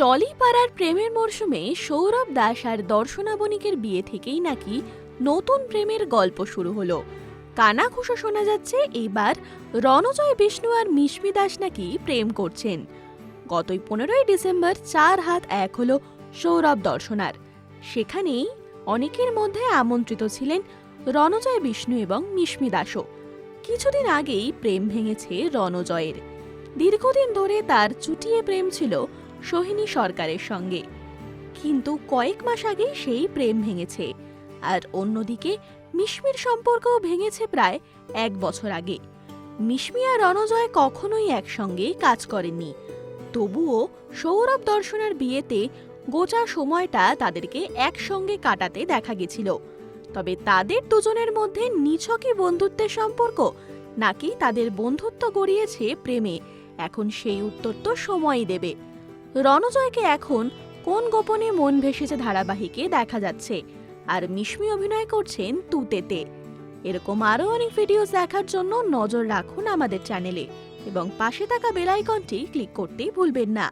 টলিপাড়ার প্রেমের মরশুমে সৌরভ দাস আর দর্শনা বণিকের বিয়ে থেকেই নাকি নতুন প্রেমের গল্প শুরু হলো। কানাঘুষো শোনা যাচ্ছে এবার রণজয় বিষ্ণু আর মিশমি দাস নাকি প্রেম করছেন। গতই 15ই ডিসেম্বর 4 হাত 1 হলো সৌরভ দর্শনার। সেখানেই অনেকের মধ্যে আমন্ত্রিত ছিলেন রণজয় বিষ্ণু এবং মিশমি দাসও। কিছুদিন আগেই প্রেম ভেঙেছে রণজয়ের। দীর্ঘদিন ধরে তার চুটিয়ে প্রেম ছিল সোহিনী সরকারের সঙ্গে, কিন্তু কয়েক মাস আগেই সেই প্রেম ভেঙেছে। আর অন্যদিকে মিশমির সম্পর্কও ভেঙেছে প্রায় 1 বছর আগে। মিশমি আর রণজয় কখনোই একসঙ্গে কাজ করেননি, তবুও সৌরভ দর্শনার বিয়েতে গোটা সময়টা তাদেরকে একসঙ্গে কাটাতে দেখা গেছিল। তবে তাদের দুজনের মধ্যে নিছকই বন্ধুত্বের সম্পর্ক নাকি তাদের বন্ধুত্ব গড়িয়েছে প্রেমে, এখন সেই উত্তর তো সময়ই দেবে। রণজয়কে এখন কোন গোপনে মন ভেসেছে ধারাবাহিকে দেখা যাচ্ছে, আর মিশমি অভিনয় করছেন তুতেতে। এরকম আরও অনেক ভিডিওস দেখার জন্য নজর রাখুন আমাদের চ্যানেলে এবং পাশে থাকা বেল আইকনটি ক্লিক করতেই ভুলবেন না।